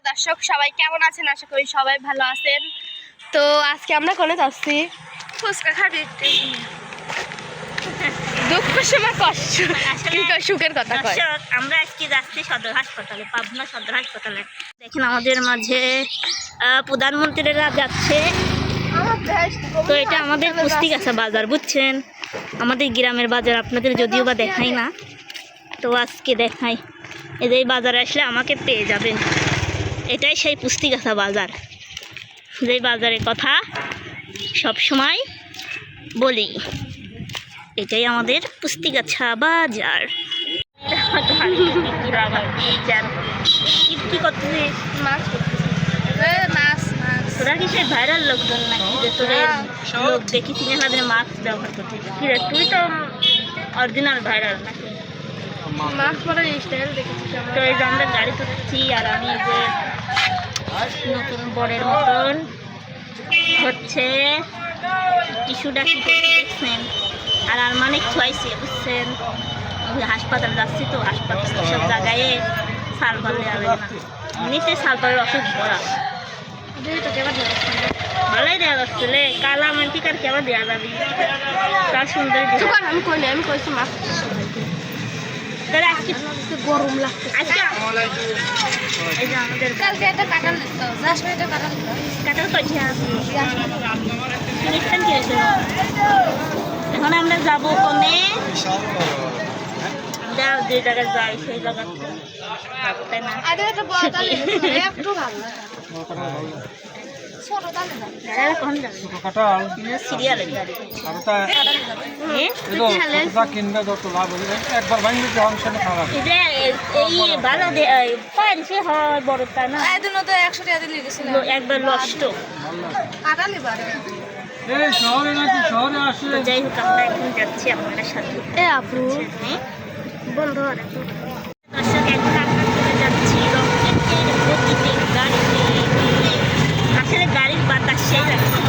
দর্শক সবাই কেমন আছেন? আশা করি সবাই ভালো আছেন। তো আজকে আমরা কোনে যাচ্ছি? ফুচকা খাবি। দুঃখ সময় কষ্ট, সুখের কথা কয়। আমরা আজকে যাচ্ছি সদর হাসপাতালে, পাবনা সদর হাসপাতালে। দেখেন আমাদের মাঝে প্রধানমন্ত্রীরা যাচ্ছে। তো এটা আমাদের পুস্তিগাছা বাজার, বুঝছেন? আমাদের গ্রামের বাজার আপনাদের যদিও বা দেখাই না, তো আজকে দেখাই। এই বাজারে আসলে আমাকে পেয়ে যাবেন। এটাই সেই পুস্তিগাছা বাজার, যেই বাজারের কথা সব সময় বলি। এটাই আমাদের পুস্তিগাছা বাজার। কি করতেছে? মাছ মাছ তোরা কি সেই ভাইরাল লোকজন নাকি যে তোদের লোক দেখি চিনে মাছ ব্যবহার করছিস? কি রে, তুই তো অরিজিনাল ভাইরাল নাকি? মাছ মারার স্টাইল দেখেছি। তো এই যে আমরা গাড়ি তুলছি, আর আমি যে নতুন বরের মতন হচ্ছে টিস্যুটা কি করতে দেখছেন। আর মানে ছুয়াইছে, বুঝছেন? হাসপাতাল যাচ্ছি তো, হাসপাতাল সব জায়গায় সাল পালে যাবে না, এমনিতে সাল পালের অসুখ ভরা। ভালোই দেওয়া যাচ্ছে রে, কালা মানটিক আর কেমন দেওয়া যাবে? তার সুন্দর আমি কইনি, আমি কইছি মাছ। আজকে গরম লাগছে। আজকে এই যে আমাদের কালকে একটা কাঁঠাল দিত, জাস্ট একটা কাঁঠাল দিত। কাটার কইছি কিনেছেন কিনেছেন। এখন আমরা যাবো কোনে? যাও যে জায়গায় যাই সেই জায়গায় যাবো, তাই না? একটু ভালো কখন যাবে? সিরিয়ালের গাড়ি এই ভালো পাইছে হয় বড়, তাই না? একবার নষ্ট। যাই হোক, আমরা এখন যাচ্ছি আপনার সাথে। আপু বন্ধ দর্শক, এখন আমরা চলে যাচ্ছি রকেটের গতিতে গাড়িতে। আসলে গাড়ির বাতাস সেই লাগছে,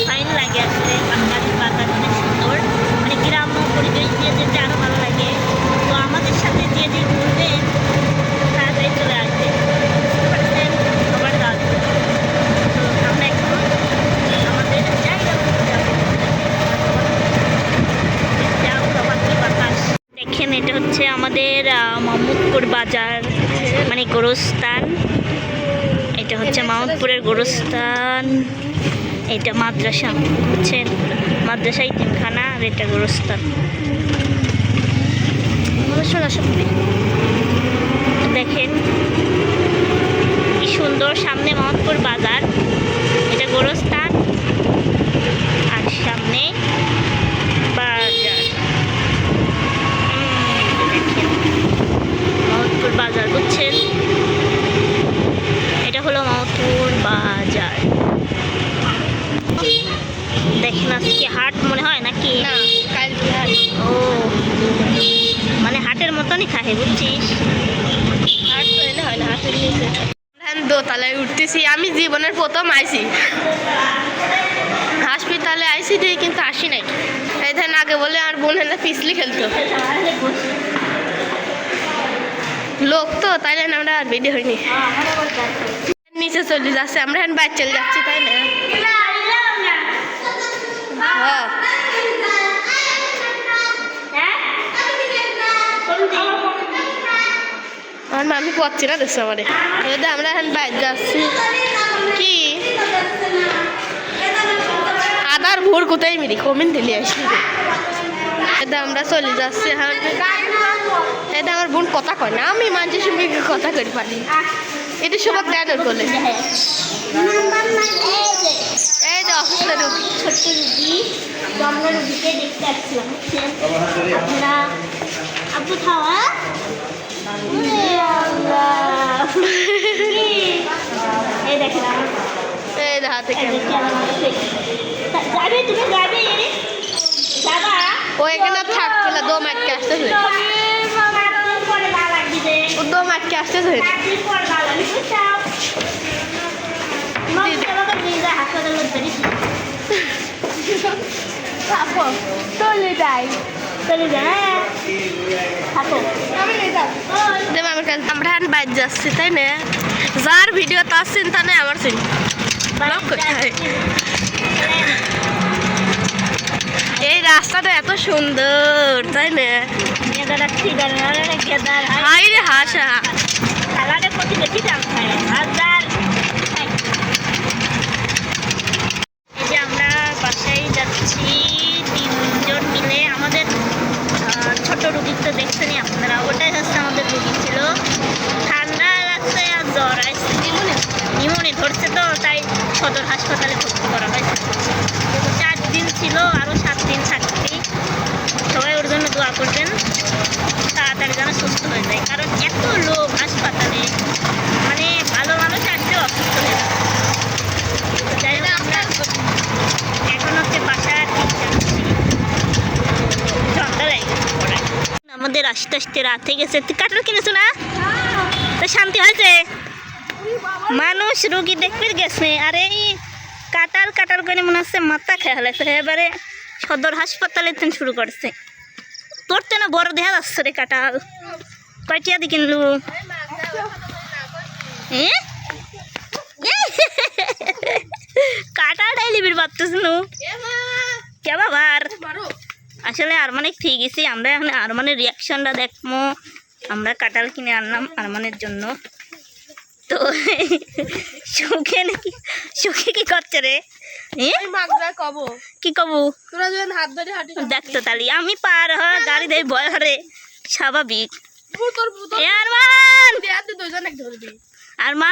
ফাইন লাগে। আসলে গাড়ির বাতাস অনেক সুন্দর, মানে গ্রাম্য পরিবেশ দিয়ে যেতে আরো ভালো লাগে। তো আমাদের সাথে যে যে ঘুরবে তাড়াতাড়ি চলে আসবে, বুঝতে পারছেন? সবার কাজ। তো আমরা এখন আমাদের জায়গা বাতাস দেখেন। এটা হচ্ছে আমাদের মোহাম্মদপুর বাজার, মানে গোরস্থান। এটা হচ্ছে মাহমুদপুরের গোরস্থান। এটা মাদ্রাসা, বুঝছেন? মাদ্রাসা ইতিমখানা, আর এটা গোরস্থান। দেখেন কি সুন্দর, সামনে মাহমুদপুর বাজার, এটা গোরস্থান, আর সামনে বাজার। দেখেন মাহমুদপুর বাজার, বুঝছেন? এটা হলো মাহমুদপুর বাজার। দেখেন আজকে হাট মনে হয় নাকি? ও মানে হাটের মতনই থাকে, বুঝছিস? হাট তো এলে হয় না, হাটের নিচে দোতলায় উঠতেছি। আমি জীবনের প্রথম আইছি হাসপাতালে, আইসি দিয়ে কিন্তু আসি নাই। এই ধান আগে বলে আর বোন হেলে পিছলি খেলতো লোক, তো তাই না আমরা আর ভিডিও হয়নি। নিচে চলে যাচ্ছে, আমরা এখন বাইরে চলে যাচ্ছি, তাই না? হ্যাঁ, আমার মামি পড়ছি না দেখছো আমাদের। আমরা এখন বাইরে যাচ্ছি। কি আদার ভোর কোথায় মিরি কমেন্ট দিলি আসি। এটা আমরা চলে যাচ্ছি এখন। এটা আমার বোন কথা কয় না, আমি মানুষের সঙ্গে কথা করি পারি। এটা সবার দেয়ার বলে। এই যে অসুস্থ রোগী, ছোট্ট রুগী, আমরা রুগীকে দেখতে আসছিলাম, বুঝছেন? আপনারা আপু খাওয়া এই দেখেন আমার এই দেখা থেকে যাবে, তুমি যাবে যাবা? ও এখানে থাকবে না, দো মাইটকে আসতেছে, ও দো মাইটকে আসতেছে। চলে যাই চলে যা, হ্যাঁ থাকো। দেব আমার কাছে আমরা এখন বাইর যাচ্ছি তাই না, যার ভিডিও তার চিন্তা নেই আমার চিন্তা। ব্লগ করতে হয়। এই রাস্তাটা এত সুন্দর তাই না, গেদারা খিদার গেদার হাই রে হাসা। সালাডে প্রতি বেশি দাম খায় হাজার। এই যে আমরা বাসায় যাচ্ছি 3 জন মিলে। আমাদের ছোট রুগী তো দেখছেনই আপনারা, ওটাই হচ্ছে আমাদের রুগী ছিল। ঠান্ডা লাগছে আর জ্বর আসছে, নিউমোনি ধরছে, তো তাই সদর হাসপাতালে ভর্তি করা হয়েছে। 4 দিন ছিল, আরও 7 দিন থাকতেই। সবাই ওর জন্য দোয়া করবেন, তাড়াতাড়ি যেন সুস্থ হয়ে যায়, কারণ এত লোক হাসপাতালে, মানে ভালো মানুষ আসলেও অসুস্থ হয়ে যায়। যাই হোক, আমরা এখন হচ্ছে বাসার দিক যাচ্ছি, ঠান্ডা লাগে পড়ায়। আমাদের আস্তে আস্তে রাত হয়ে গেছে। তুই কাঁঠাল কিনেছো না? তো শান্তি হয়েছে, মানুষ রুগী দেখতে গেছে, আর এই কাঁঠাল কাঁঠাল করে মনে হচ্ছে মাথা খেয়ে হলেছে। এবারে সদর হাসপাতালে শুরু করছে। তোর তো না বড় দেখা যাচ্ছে রে কাঁঠাল, কয়টিয়া দি কিনলু? কাঁঠালটাই লিবির পারতেছিল কে বাবার। আসলে আরমানিক ঠিক গেছি, আমরা এখন আরমানের রিয়াকশনটা দেখবো। আমরা কাঁঠাল কিনে আনলাম আরমানের জন্য। তো সুখে নাকি, সুখে কি করছে রে? কি কবু দেখতো তালি আমি পার হয় গাড়ি দেয় ভয় হরে স্বাভাবিক। আরমান আরমান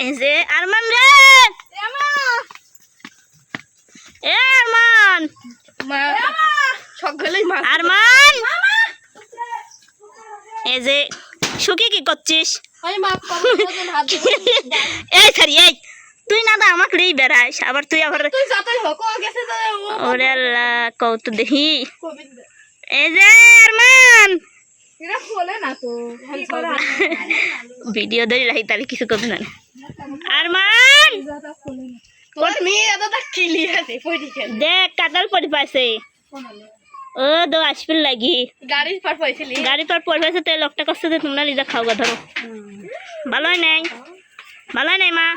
এই যে আরমান রে, এ আরমান আরমান, এই যে সুখী কি করছিস? এই সারি এই তুই না আমাকে রেই বেড়াইস, আবার তুই আবার ওরে আল্লাহ কত দেখি। এই যে আরমান ভিডিও ধরে রাখি তাহলে কিছু করবে না। আরমান দেখ কাঁঠাল পরি পাইছে, ও দো আসপিল লাগি গাড়ির পার পর পাইছে। তো লোকটা করছে যে তোমরা লিজা খাও গা, ধরো ভালোই নাই, ভালোই নাই মা।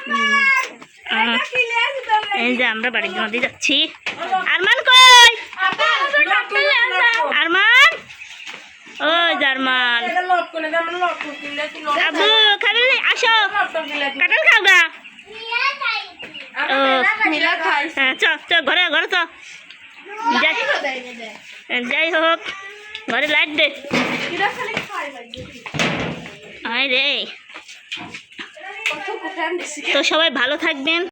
এই যে আমরা বাড়ির নদী যাচ্ছি। আরমান কই? আরমান ও জার্মান আবু খাবি আসো, কাঁঠাল খাও গা। ও হ্যাঁ চ চ ঘরে ঘরে চ। যাই হোক ঘরে লাইট দে। আয় রে, তো সবাই ভালো থাকবেন।